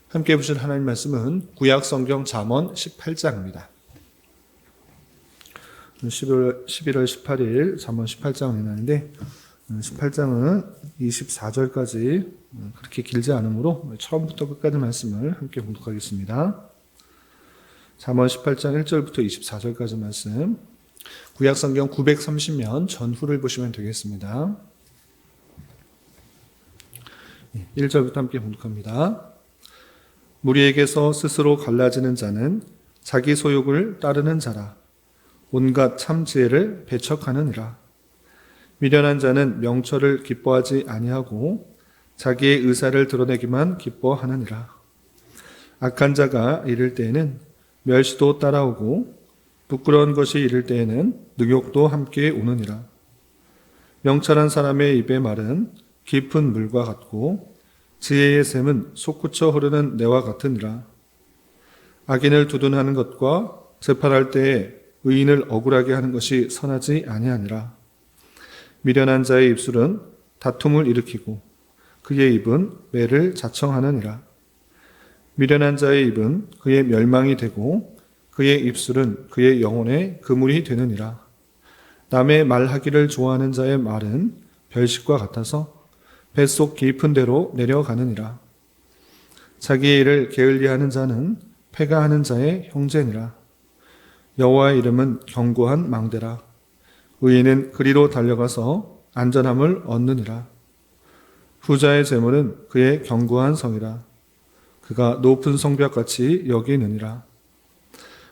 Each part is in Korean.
함께 보실 하나님 말씀은 구약 성경 잠언 18장입니다. 11월 18일 잠언 18장을 읽는데 18장은 24절까지 그렇게 길지 않으므로 처음부터 끝까지 말씀을 함께 봉독하겠습니다. 잠언 18장 1절부터 24절까지 말씀, 구약 성경 930면 전후를 보시면 되겠습니다. 1절부터 함께 봉독합니다. 무리에게서 스스로 갈라지는 자는 자기 소욕을 따르는 자라. 온갖 참 지혜를 배척하느니라. 미련한 자는 명철을 기뻐하지 아니하고 자기의 의사를 드러내기만 기뻐하느니라. 악한 자가 이를 때에는 멸시도 따라오고 부끄러운 것이 이를 때에는 능욕도 함께 오느니라. 명철한 사람의 입의 말은 깊은 물과 같고 지혜의 샘은 솟구쳐 흐르는 내와 같으니라. 악인을 두둔하는 것과 재판할 때에 의인을 억울하게 하는 것이 선하지 아니하니라. 미련한 자의 입술은 다툼을 일으키고 그의 입은 매를 자청하느니라. 미련한 자의 입은 그의 멸망이 되고 그의 입술은 그의 영혼의 그물이 되느니라. 남의 말하기를 좋아하는 자의 말은 별식과 같아서 뱃속 깊은 데로 내려가느니라. 자기의 일을 게을리하는 자는 패가하는 자의 형제니라. 여호와의 이름은 견고한 망대라. 의인은 그리로 달려가서 안전함을 얻느니라. 부자의 재물은 그의 견고한 성이라. 그가 높은 성벽같이 여기느니라.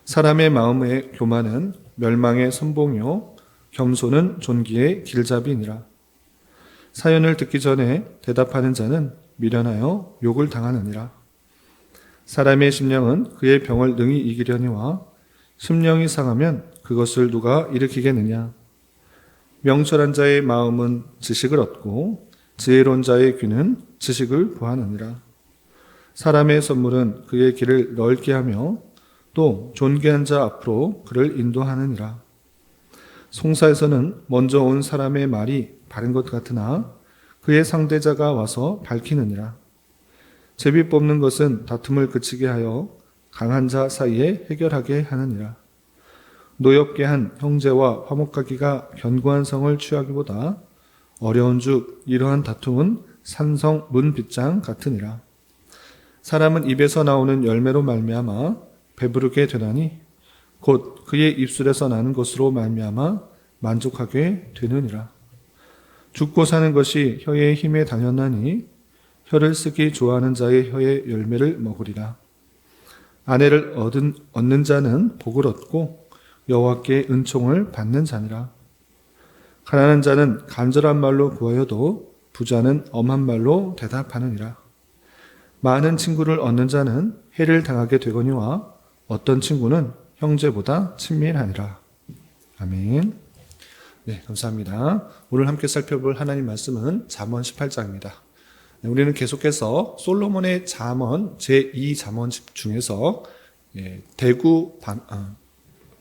사람의 마음의 교만은 멸망의 선봉이요 겸손은 존귀의 길잡이니라. 사연을 듣기 전에 대답하는 자는 미련하여 욕을 당하느니라. 사람의 심령은 그의 병을 능히 이기려니와 심령이 상하면 그것을 누가 일으키겠느냐. 명철한 자의 마음은 지식을 얻고 지혜로운 자의 귀는 지식을 구하느니라. 사람의 선물은 그의 길을 넓게 하며 또 존귀한 자 앞으로 그를 인도하느니라. 송사에서는 먼저 온 사람의 말이 바른 것 같으나 그의 상대자가 와서 밝히느니라. 제비 뽑는 것은 다툼을 그치게 하여 강한 자 사이에 해결하게 하느니라. 노엽게 한 형제와 화목하기가 견고한 성을 취하기보다 어려운 즉 이러한 다툼은 산성 문빗장 같으니라. 사람은 입에서 나오는 열매로 말미암아 배부르게 되나니 곧 그의 입술에서 나는 것으로 말미암아 만족하게 되느니라. 죽고 사는 것이 혀의 힘에 당연하니 혀를 쓰기 좋아하는 자의 혀의 열매를 먹으리라. 아내를 얻는 자는 복을 얻고 여호와께 은총을 받는 자니라. 가난한 자는 간절한 말로 구하여도 부자는 엄한 말로 대답하느니라. 많은 친구를 얻는 자는 해를 당하게 되거니와 어떤 친구는 형제보다 친밀하니라. 아멘. 네, 감사합니다. 오늘 함께 살펴볼 하나님 말씀은 잠언 18장입니다. 우리는 계속해서 솔로몬의 잠언 제2잠언 중에서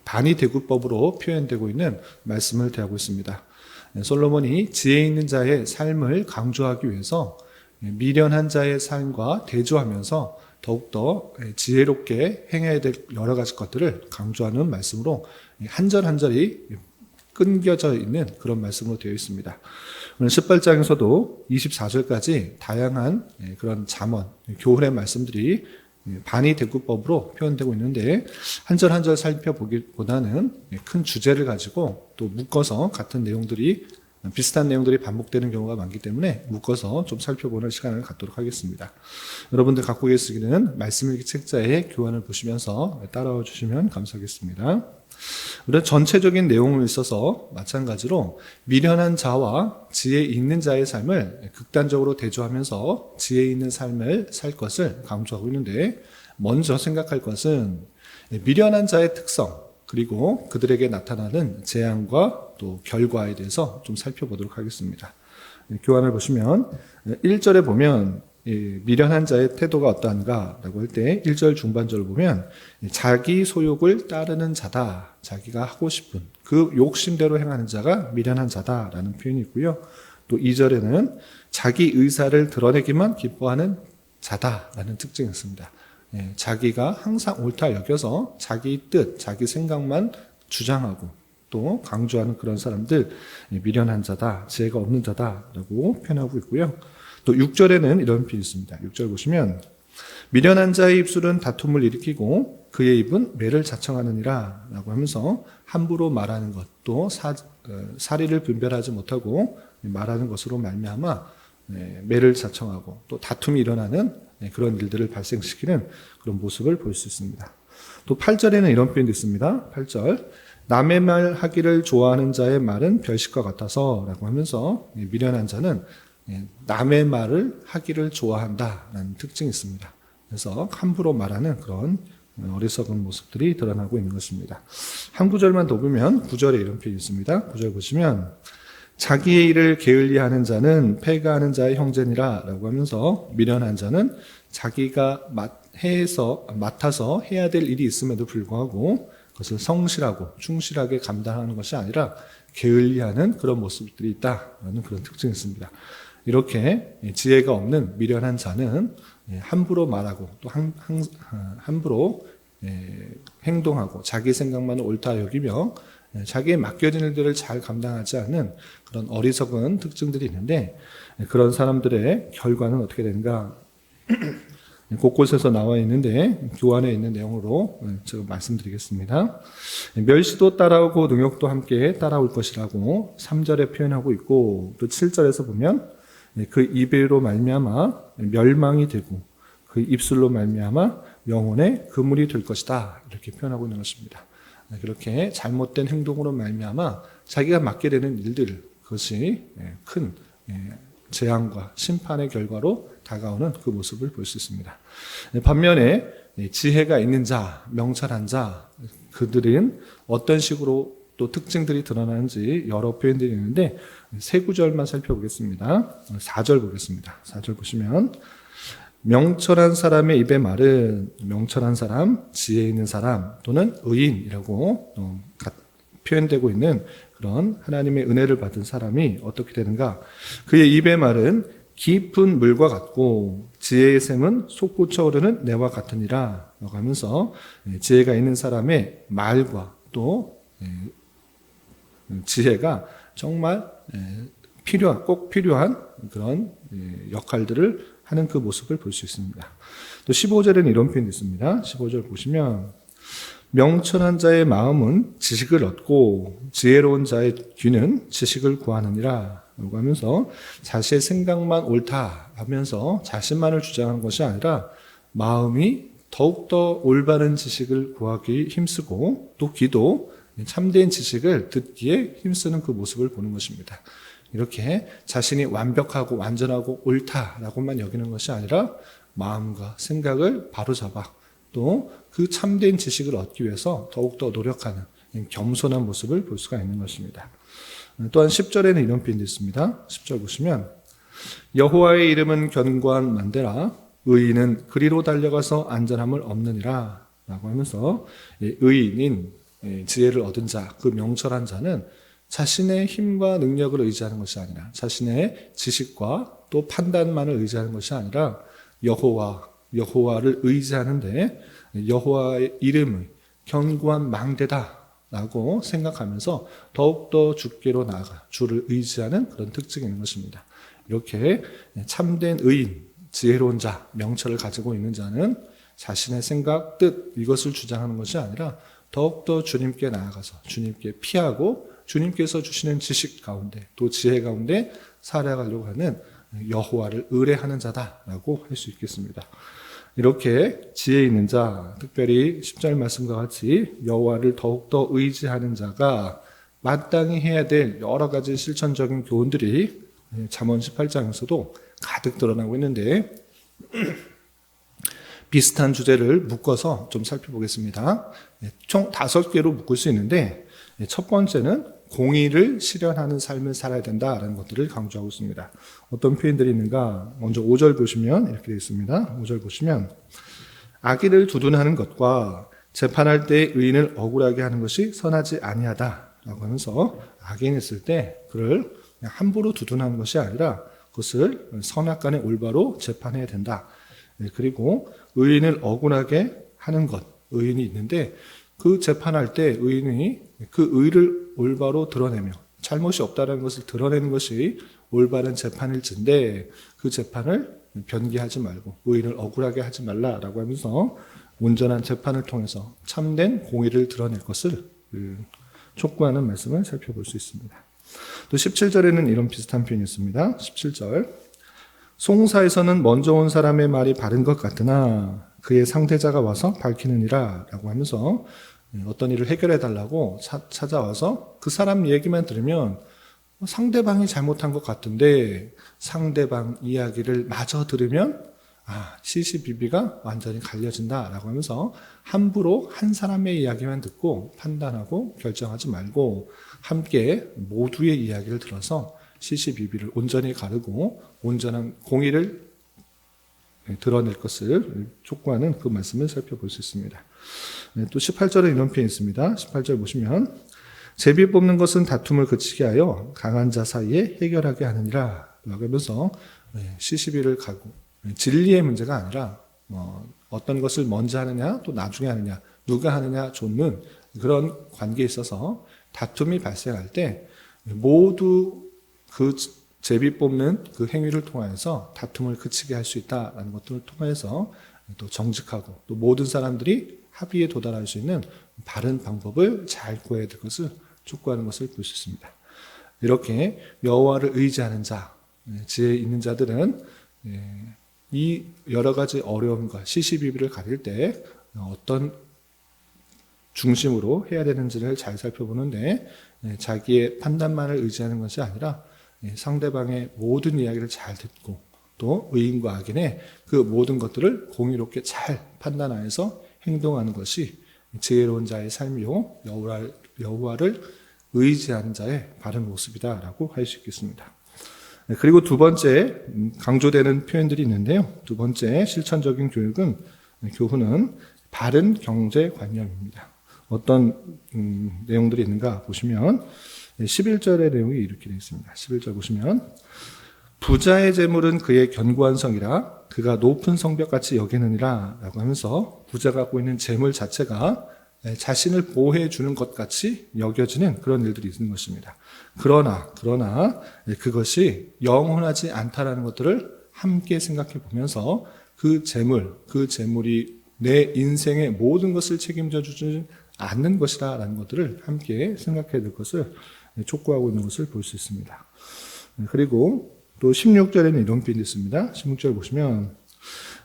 반의대구법으로 표현되고 있는 말씀을 대하고 있습니다. 솔로몬이 지혜 있는 자의 삶을 강조하기 위해서 미련한 자의 삶과 대조하면서 더욱더 지혜롭게 행해야 될 여러 가지 것들을 강조하는 말씀으로 한 절 한 절이 끊겨져 있는 그런 말씀으로 되어 있습니다. 오늘 18장에서도 24절까지 다양한 그런 잠언, 교훈의 말씀들이 반의대구법으로 표현되고 있는데 한 절 한 절 살펴보기보다는 큰 주제를 가지고 또 묶어서 같은 내용들이 비슷한 내용들이 반복되는 경우가 많기 때문에 묶어서 좀 살펴보는 시간을 갖도록 하겠습니다. 여러분들 갖고 계시기는 말씀일기 책자의 교환을 보시면서 따라와 주시면 감사하겠습니다. 우리는 전체적인 내용을 있어서 마찬가지로 미련한 자와 지혜 있는 자의 삶을 극단적으로 대조하면서 지혜 있는 삶을 살 것을 강조하고 있는데, 먼저 생각할 것은 미련한 자의 특성 그리고 그들에게 나타나는 재앙과 또 결과에 대해서 좀 살펴보도록 하겠습니다. 교환을 보시면 1절에 보면 미련한 자의 태도가 어떠한가라고 할 때 1절 중반절을 보면 자기 소욕을 따르는 자다. 자기가 하고 싶은 그 욕심대로 행하는 자가 미련한 자다라는 표현이 있고요. 또 2절에는 자기 의사를 드러내기만 기뻐하는 자다라는 특징이 있습니다. 자기가 항상 옳다 여겨서 자기 뜻, 자기 생각만 주장하고 또 강조하는 그런 사람들, 미련한 자다, 지혜가 없는 자다라고 표현하고 있고요. 또 6절에는 이런 표현이 있습니다. 6절 보시면 미련한 자의 입술은 다툼을 일으키고 그의 입은 매를 자청하느니라 라고 하면서 함부로 말하는 것, 또 사리를 분별하지 못하고 말하는 것으로 말미암아 매를 자청하고 또 다툼이 일어나는 그런 일들을 발생시키는 그런 모습을 볼 수 있습니다. 또 8절에는 이런 표현도 있습니다. 8절 남의 말 하기를 좋아하는 자의 말은 별식과 같아서 라고 하면서 미련한 자는 남의 말을 하기를 좋아한다라는 특징이 있습니다. 그래서 함부로 말하는 그런 어리석은 모습들이 드러나고 있는 것입니다. 한 구절만 더 보면 9절에 이런 표현이 있습니다. 9절 보시면 자기의 일을 게을리하는 자는 패가하는 자의 형제니라 라고 하면서 미련한 자는 자기가 맡아서 해야 될 일이 있음에도 불구하고 그것을 성실하고 충실하게 감당하는 것이 아니라 게을리하는 그런 모습들이 있다라는 그런 특징이 있습니다. 이렇게 지혜가 없는 미련한 자는 함부로 말하고 또 함부로 행동하고 자기 생각만 옳다 여기며 자기의 맡겨진 일들을 잘 감당하지 않는 그런 어리석은 특징들이 있는데 그런 사람들의 결과는 어떻게 되는가 곳곳에서 나와 있는데 교환에 있는 내용으로 제가 말씀드리겠습니다. 멸시도 따라오고 능욕도 함께 따라올 것이라고 3절에 표현하고 있고 또 7절에서 보면 그 입으로 말미암아 멸망이 되고 그 입술로 말미암아 영혼의 그물이 될 것이다 이렇게 표현하고 있는 것입니다. 그렇게 잘못된 행동으로 말미암아 자기가 맡게 되는 일들 그것이 큰 재앙과 심판의 결과로 다가오는 그 모습을 볼 수 있습니다. 반면에 지혜가 있는 자, 명철한 자 그들은 어떤 식으로 또 특징들이 드러나는지 여러 표현들이 있는데 세 구절만 살펴보겠습니다. 4절 보겠습니다. 4절 보시면 명철한 사람의 입의 말은 명철한 사람, 지혜 있는 사람 또는 의인이라고 표현되고 있는 그런 하나님의 은혜를 받은 사람이 어떻게 되는가? 그의 입의 말은 깊은 물과 같고 지혜의 샘은 솟구쳐 오르는 내와 같으니라 라고 하면서 지혜가 있는 사람의 말과 또 지혜가 정말 꼭 필요한 그런 역할들을 하는 그 모습을 볼 수 있습니다. 또 15절에는 이런 표현이 있습니다. 15절 보시면 명철한 자의 마음은 지식을 얻고 지혜로운 자의 귀는 지식을 구하느니라 라고 하면서 자신의 생각만 옳다 하면서 자신만을 주장하는 것이 아니라 마음이 더욱더 올바른 지식을 구하기 힘쓰고 또 귀도 참된 지식을 듣기에 힘쓰는 그 모습을 보는 것입니다. 이렇게 자신이 완벽하고 완전하고 옳다라고만 여기는 것이 아니라 마음과 생각을 바로잡아 또 그 참된 지식을 얻기 위해서 더욱더 노력하는 겸손한 모습을 볼 수가 있는 것입니다. 또한 10절에는 이런 표현이 있습니다. 10절 보시면 여호와의 이름은 견고한 만대라 의인은 그리로 달려가서 안전함을 얻느니라 라고 하면서 의인인 지혜를 얻은 자, 그 명철한 자는 자신의 힘과 능력을 의지하는 것이 아니라 자신의 지식과 또 판단만을 의지하는 것이 아니라 여호와를 의지하는데 여호와의 이름의 견고한 망대다라고 생각하면서 더욱더 주께로 나아가 주를 의지하는 그런 특징이 있는 것입니다. 이렇게 참된 의인, 지혜로운 자, 명철을 가지고 있는 자는 자신의 생각, 뜻 이것을 주장하는 것이 아니라 더욱더 주님께 나아가서 주님께 피하고 주님께서 주시는 지식 가운데 또 지혜 가운데 살아가려고 하는 여호와를 의뢰하는 자다라고 할 수 있겠습니다. 이렇게 지혜 있는 자, 특별히 10절 말씀과 같이 여호와를 더욱더 의지하는 자가 마땅히 해야 될 여러 가지 실천적인 교훈들이 잠언 18장에서도 가득 드러나고 있는데 비슷한 주제를 묶어서 좀 살펴보겠습니다. 총 5개로 묶을 수 있는데 첫 번째는 공의를 실현하는 삶을 살아야 된다라는 것들을 강조하고 있습니다. 어떤 표현들이 있는가? 먼저 5절 보시면 이렇게 되어 있습니다. 5절 보시면 악의를 두둔하는 것과 재판할 때 의인을 억울하게 하는 것이 선하지 아니하다라고 하면서 악인이 있을 때 그를 그냥 함부로 두둔하는 것이 아니라 그것을 선악간에 올바로 재판해야 된다. 그리고 의인을 억울하게 하는 것, 의인이 있는데 그 재판할 때 의인이 그 의를 올바로 드러내며 잘못이 없다는 것을 드러내는 것이 올바른 재판일진데 그 재판을 변기하지 말고 의인을 억울하게 하지 말라라고 하면서 온전한 재판을 통해서 참된 공의를 드러낼 것을 촉구하는 말씀을 살펴볼 수 있습니다. 또 17절에는 이런 비슷한 표현이 있습니다. 17절 송사에서는 먼저 온 사람의 말이 바른 것 같으나 그의 상대자가 와서 밝히느니라 라고 하면서 어떤 일을 해결해 달라고 찾아와서 그 사람 얘기만 들으면 상대방이 잘못한 것 같은데 상대방 이야기를 마저 들으면 시시비비가 완전히 갈려진다라고 하면서 함부로 한 사람의 이야기만 듣고 판단하고 결정하지 말고 함께 모두의 이야기를 들어서 시시비비를 온전히 가르고 온전한 공의를 드러낼 것을 촉구하는 그 말씀을 살펴볼 수 있습니다. 또 18절에 이런 표현이 있습니다. 18절 보시면 제비 뽑는 것은 다툼을 그치게 하여 강한 자 사이에 해결하게 하느니라 라고 하면서 시시비를 가고 진리의 문제가 아니라 어떤 것을 먼저 하느냐 또 나중에 하느냐 누가 하느냐 좇는 그런 관계에 있어서 다툼이 발생할 때 모두 그 제비 뽑는 그 행위를 통해서 다툼을 그치게 할 수 있다라는 것들을 통해서 또 정직하고 또 모든 사람들이 합의에 도달할 수 있는 바른 방법을 잘 구해야 될 것을 촉구하는 것을 볼 수 있습니다. 이렇게 여호와를 의지하는 자, 지혜 있는 자들은 이 여러 가지 어려움과 시시비비를 가릴 때 어떤 중심으로 해야 되는지를 잘 살펴보는데 자기의 판단만을 의지하는 것이 아니라 상대방의 모든 이야기를 잘 듣고 또 의인과 악인의 그 모든 것들을 공의롭게 잘 판단하여서 행동하는 것이 지혜로운 자의 삶이요 여호와를 의지하는 자의 바른 모습이다라고 할 수 있겠습니다. 그리고 두 번째 강조되는 표현들이 있는데요. 두 번째 실천적인 교훈은 바른 경제관념입니다. 어떤 내용들이 있는가 보시면 11절의 내용이 이렇게 되어 있습니다. 11절 보시면 부자의 재물은 그의 견고한 성이라 그가 높은 성벽같이 여기느니라 라고 하면서 부자가 갖고 있는 재물 자체가 자신을 보호해 주는 것 같이 여겨지는 그런 일들이 있는 것입니다. 그러나 그것이 영원하지 않다라는 것들을 함께 생각해 보면서 그 재물이 내 인생의 모든 것을 책임져 주지 않는 것이다라는 것들을 함께 생각해야 될 것을 촉구하고 있는 것을 볼 수 있습니다. 그리고 또 16절에는 이런 표현이 있습니다. 16절 보시면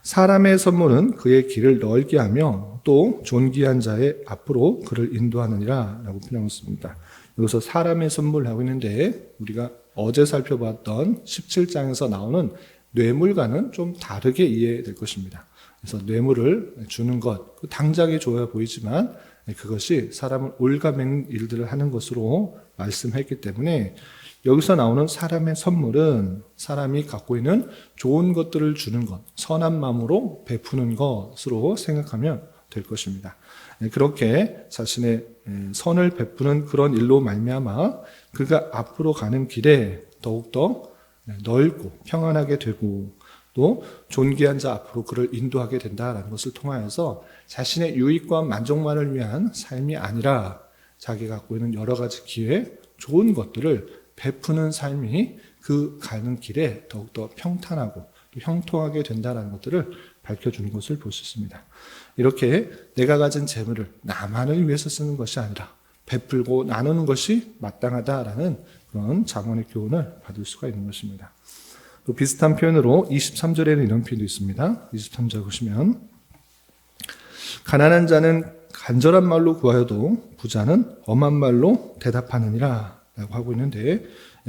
사람의 선물은 그의 길을 넓게 하며 또 존귀한 자의 앞으로 그를 인도하느니라 라고 표현하고 있습니다. 여기서 사람의 선물하고 있는데 우리가 어제 살펴봤던 17장에서 나오는 뇌물과는 좀 다르게 이해될 것입니다. 그래서 뇌물을 주는 것, 당장에 좋아 보이지만 그것이 사람을 올가매는 일들을 하는 것으로 말씀했기 때문에 여기서 나오는 사람의 선물은 사람이 갖고 있는 좋은 것들을 주는 것, 선한 마음으로 베푸는 것으로 생각하면 될 것입니다. 그렇게 자신의 선을 베푸는 그런 일로 말미암아 그가 앞으로 가는 길에 더욱더 넓고 평안하게 되고 또 존귀한 자 앞으로 그를 인도하게 된다라는 것을 통하여서 자신의 유익과 만족만을 위한 삶이 아니라 자기가 갖고 있는 여러 가지 기회, 좋은 것들을 베푸는 삶이 그 가는 길에 더욱더 평탄하고 또 형통하게 된다는 것들을 밝혀주는 것을 볼 수 있습니다. 이렇게 내가 가진 재물을 나만을 위해서 쓰는 것이 아니라 베풀고 나누는 것이 마땅하다라는 그런 장원의 교훈을 받을 수가 있는 것입니다. 또 비슷한 표현으로 23절에는 이런 표현도 있습니다. 23절 보시면 가난한 자는 간절한 말로 구하여도 부자는 엄한 말로 대답하느니라 라고 하고 있는데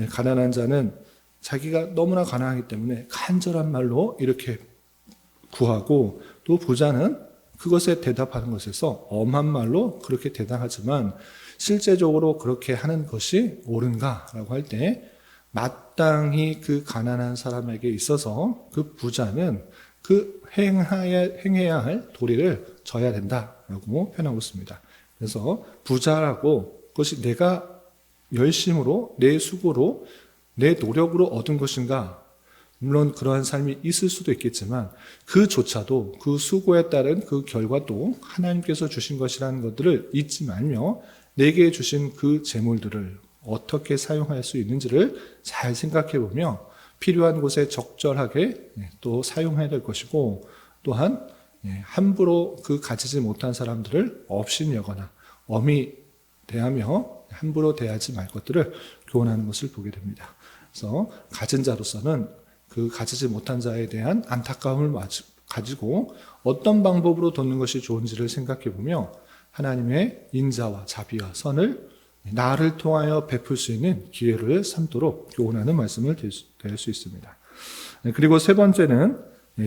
가난한 자는 자기가 너무나 가난하기 때문에 간절한 말로 이렇게 구하고 또 부자는 그것에 대답하는 것에서 엄한 말로 그렇게 대답하지만 실제적으로 그렇게 하는 것이 옳은가라고 할 때 마땅히 그 가난한 사람에게 있어서 그 부자는 그 행해야 할 도리를 져야 된다라고 표현하고 있습니다. 그래서 부자라고 그것이 내가 열심으로 내 수고로 내 노력으로 얻은 것인가 물론 그러한 삶이 있을 수도 있겠지만 그조차도 그 수고에 따른 그 결과도 하나님께서 주신 것이라는 것들을 잊지 말며 내게 주신 그 재물들을 어떻게 사용할 수 있는지를 잘 생각해 보며 필요한 곳에 적절하게 또 사용해야 될 것이고, 또한 함부로 그 가지지 못한 사람들을 업신여거나 엄히 대하며 함부로 대하지 말 것들을 교훈하는 것을 보게 됩니다. 그래서 가진 자로서는 그 가지지 못한 자에 대한 안타까움을 가지고 어떤 방법으로 돕는 것이 좋은지를 생각해 보며 하나님의 인자와 자비와 선을 나를 통하여 베풀 수 있는 기회를 삼도록 교훈하는 말씀을 드릴 수 있습니다. 그리고 세 번째는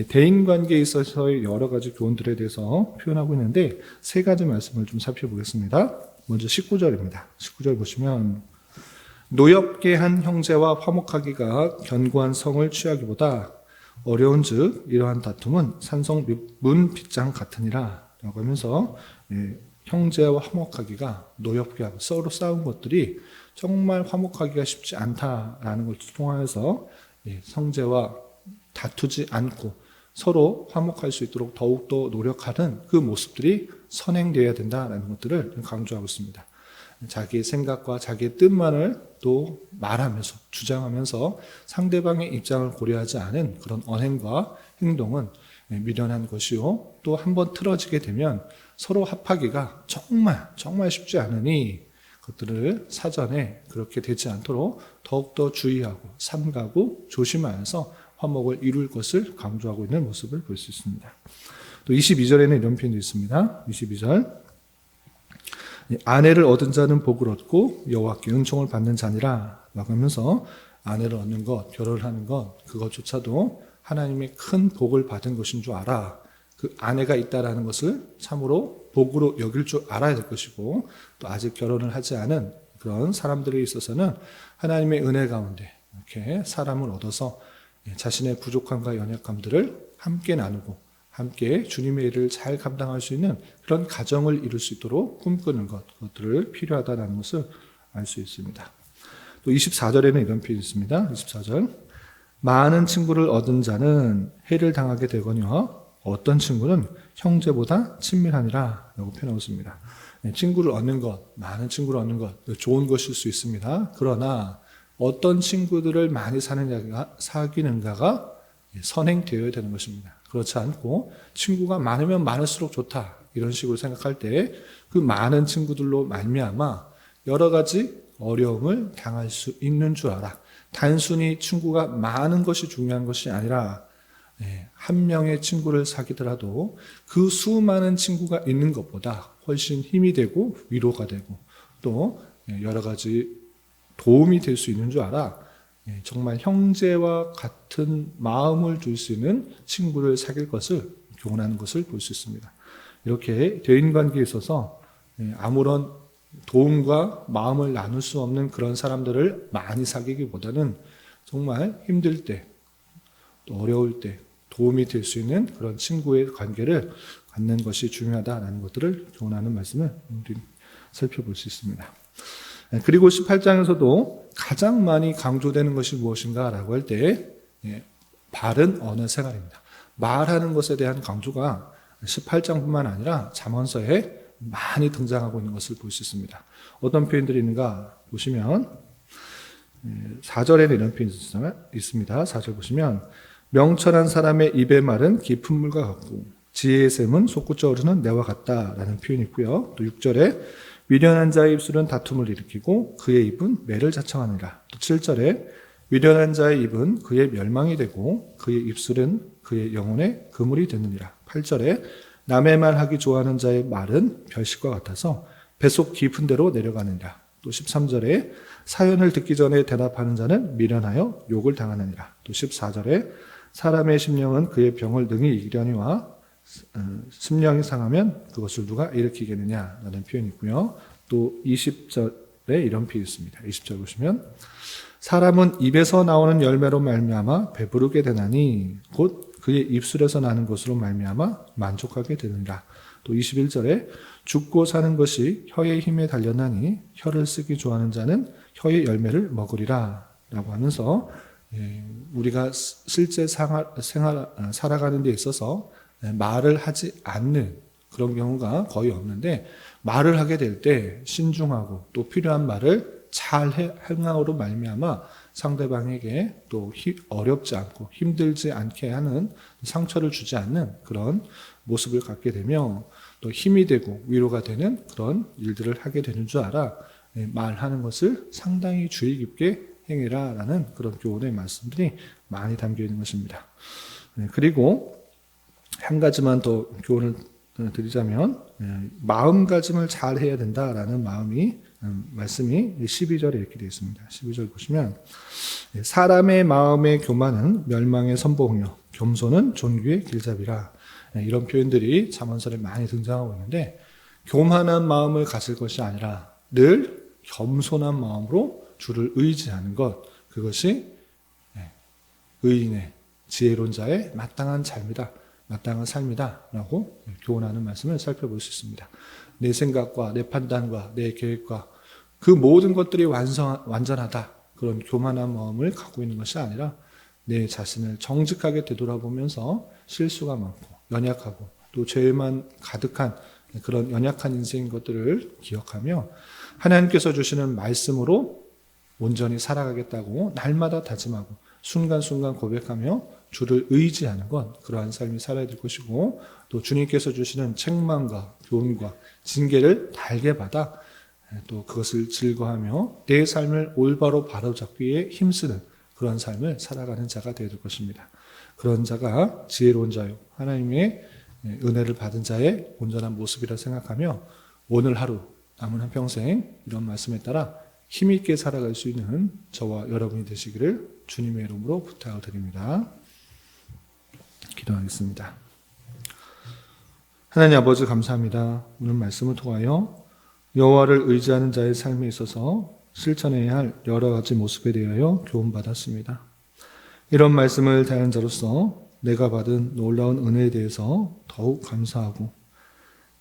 대인관계에 있어서의 여러 가지 교훈들에 대해서 표현하고 있는데 세 가지 말씀을 좀 살펴보겠습니다. 먼저 19절입니다. 19절 보시면 노엽게 한 형제와 화목하기가 견고한 성을 취하기보다 어려운즉 이러한 다툼은 산성 문 빗장 같으니라 라고 하면서 형제와 화목하기가 노엽게 하고 서로 싸운 것들이 정말 화목하기가 쉽지 않다라는 것을 통하여서 형제와 다투지 않고 서로 화목할 수 있도록 더욱더 노력하는 그 모습들이 선행되어야 된다라는 것들을 강조하고 있습니다. 자기의 생각과 자기의 뜻만을 또 말하면서 주장하면서 상대방의 입장을 고려하지 않은 그런 언행과 행동은 미련한 것이요, 또 한번 틀어지게 되면 서로 합하기가 정말 쉽지 않으니 그것들을 사전에 그렇게 되지 않도록 더욱더 주의하고 삼가고 조심하여서 화목을 이룰 것을 강조하고 있는 모습을 볼 수 있습니다. 또 22절에는 이런 표현도 있습니다. 22절 아내를 얻은 자는 복을 얻고 여호와께 은총을 받는 자니라 라고 하면서 아내를 얻는 것, 결혼을 하는 것, 그것조차도 하나님의 큰 복을 받은 것인 줄 알아. 그 아내가 있다라는 것을 참으로 복으로 여길 줄 알아야 될 것이고, 또 아직 결혼을 하지 않은 그런 사람들에 있어서는 하나님의 은혜 가운데 이렇게 사람을 얻어서 자신의 부족함과 연약함들을 함께 나누고 함께 주님의 일을 잘 감당할 수 있는 그런 가정을 이룰 수 있도록 꿈꾸는 것, 그것들을 필요하다는 것을 알 수 있습니다. 또 24절에는 이런 표현이 있습니다. 24절 많은 친구를 얻은 자는 해를 당하게 되거니와 어떤 친구는 형제보다 친밀하니라 라고 표현하고 있습니다. 친구를 얻는 것, 많은 친구를 얻는 것, 좋은 것일 수 있습니다. 그러나 어떤 친구들을 많이 사귀는가가 선행되어야 되는 것입니다. 그렇지 않고 친구가 많으면 많을수록 좋다 이런 식으로 생각할 때 그 많은 친구들로 말미암아 여러 가지 어려움을 당할 수 있는 줄 알아. 단순히 친구가 많은 것이 중요한 것이 아니라 한 명의 친구를 사귀더라도 그 수많은 친구가 있는 것보다 훨씬 힘이 되고 위로가 되고 또 여러 가지 도움이 될 수 있는 줄 알아. 정말 형제와 같은 마음을 줄 수 있는 친구를 사귈 것을 교훈하는 것을 볼 수 있습니다. 이렇게 대인관계에 있어서 아무런 도움과 마음을 나눌 수 없는 그런 사람들을 많이 사귀기보다는 정말 힘들 때, 또 어려울 때 도움이 될 수 있는 그런 친구의 관계를 갖는 것이 중요하다는 것들을 교훈하는 말씀을 우리 살펴볼 수 있습니다. 그리고 18장에서도 가장 많이 강조되는 것이 무엇인가라고 할 때 바른 언어 생활입니다. 말하는 것에 대한 강조가 18장뿐만 아니라 잠언서에 많이 등장하고 있는 것을 볼 수 있습니다. 어떤 표현들이 있는가 보시면 4절에는 이런 표현이 있습니다. 4절 보시면 명철한 사람의 입의 말은 깊은 물과 같고 지혜의 샘은 솟구쳐 오르는 내와 같다라는 표현이 있고요. 또 6절에 미련한 자의 입술은 다툼을 일으키고 그의 입은 매를 자청하느라. 또 7절에 미련한 자의 입은 그의 멸망이 되고 그의 입술은 그의 영혼의 그물이 되느니라. 8절에 남의 말하기 좋아하는 자의 말은 별식과 같아서 뱃속 깊은 데로 내려가느니라. 또 13절에 사연을 듣기 전에 대답하는 자는 미련하여 욕을 당하느니라. 또 14절에 사람의 심령은 그의 병을 능히 이기려니와 심령이 상하면 그것을 누가 일으키겠느냐라는 표현이 있고요. 또 20절에 이런 표현이 있습니다. 20절 보시면 사람은 입에서 나오는 열매로 말미암아 배부르게 되나니 곧 그의 입술에서 나는 것으로 말미암아 만족하게 되느니라. 또 21절에 죽고 사는 것이 혀의 힘에 달렸나니 혀를 쓰기 좋아하는 자는 혀의 열매를 먹으리라 라고 하면서 우리가 실제 살아가는 데 있어서 말을 하지 않는 그런 경우가 거의 없는데, 말을 하게 될 때 신중하고 또 필요한 말을 잘 행함으로 말미암아 상대방에게 또 어렵지 않고 힘들지 않게 하는, 상처를 주지 않는 그런 모습을 갖게 되며 또 힘이 되고 위로가 되는 그런 일들을 하게 되는 줄 알아. 말하는 것을 상당히 주의 깊게 행해라 라는 그런 교훈의 말씀들이 많이 담겨 있는 것입니다. 그리고 한 가지만 더 교훈을 드리자면, 마음가짐을 잘 해야 된다라는 말씀이 12절에 이렇게 되어 있습니다. 12절 보시면, 사람의 마음의 교만은 멸망의 선봉이요 겸손은 존귀의 길잡이라. 이런 표현들이 잠언서에 많이 등장하고 있는데, 교만한 마음을 가질 것이 아니라 늘 겸손한 마음으로 주를 의지하는 것, 그것이 의인의 지혜로운 자의 마땅한 삶이다, 마땅한 삶이다 라고 교훈하는 말씀을 살펴볼 수 있습니다. 내 생각과 내 판단과 내 계획과 그 모든 것들이 완전하다, 그런 교만한 마음을 갖고 있는 것이 아니라 내 자신을 정직하게 되돌아보면서 실수가 많고 연약하고 또 죄만 가득한 그런 연약한 인생인 것들을 기억하며 하나님께서 주시는 말씀으로 온전히 살아가겠다고 날마다 다짐하고 순간순간 고백하며 주를 의지하는 것, 그러한 삶이 살아야 될 것이고, 또 주님께서 주시는 책망과 교훈과 징계를 달게 받아 또 그것을 즐거워하며 내 삶을 올바로 바로잡기에 힘쓰는 그런 삶을 살아가는 자가 되어야 될 것입니다. 그런 자가 지혜로운 자요 하나님의 은혜를 받은 자의 온전한 모습이라 생각하며 오늘 하루 남은 한평생 이런 말씀에 따라 힘있게 살아갈 수 있는 저와 여러분이 되시기를 주님의 이름으로 부탁을 드립니다. 기도하겠습니다. 하나님 아버지 감사합니다. 오늘 말씀을 통하여 여호와를 의지하는 자의 삶에 있어서 실천해야 할 여러 가지 모습에 대하여 교훈받았습니다. 이런 말씀을 대하는 자로서 내가 받은 놀라운 은혜에 대해서 더욱 감사하고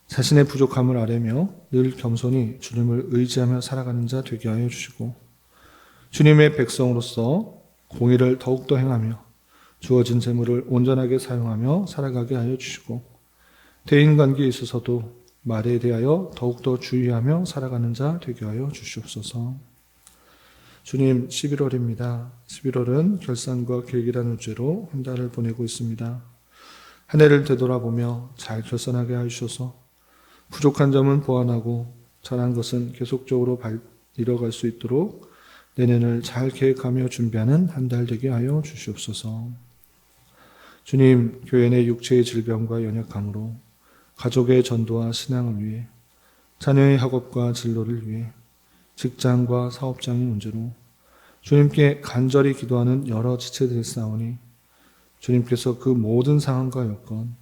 자신의 부족함을 아뢰며 늘 겸손히 주님을 의지하며 살아가는 자 되게 하여 주시고, 주님의 백성으로서 공의를 더욱더 행하며 주어진 재물을 온전하게 사용하며 살아가게 하여 주시고, 대인관계에 있어서도 말에 대하여 더욱더 주의하며 살아가는 자 되게 하여 주시옵소서. 주님, 11월입니다. 11월은 결산과 계획이라는 주제로 한 달을 보내고 있습니다. 한 해를 되돌아보며 잘 결산하게 하여 주셔서 부족한 점은 보완하고 잘한 것은 계속적으로 이뤄갈 수 있도록 내년을 잘 계획하며 준비하는 한 달 되게 하여 주시옵소서. 주님, 교회 내 육체의 질병과 연약함으로 가족의 전도와 신앙을 위해, 자녀의 학업과 진로를 위해, 직장과 사업장의 문제로 주님께 간절히 기도하는 여러 지체들이 있사오니 주님께서 그 모든 상황과 여건,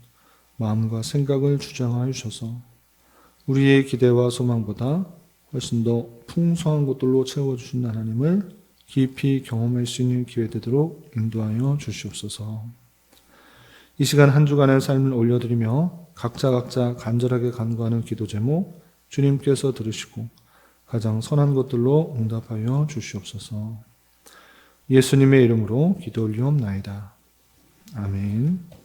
마음과 생각을 주장하여 주셔서 우리의 기대와 소망보다 훨씬 더 풍성한 것들로 채워주신 하나님을 깊이 경험할 수 있는 기회 되도록 인도하여 주시옵소서. 이 시간 한 주간의 삶을 올려드리며 각자 간절하게 간구하는 기도 제목 주님께서 들으시고 가장 선한 것들로 응답하여 주시옵소서. 예수님의 이름으로 기도 올리옵나이다. 아멘.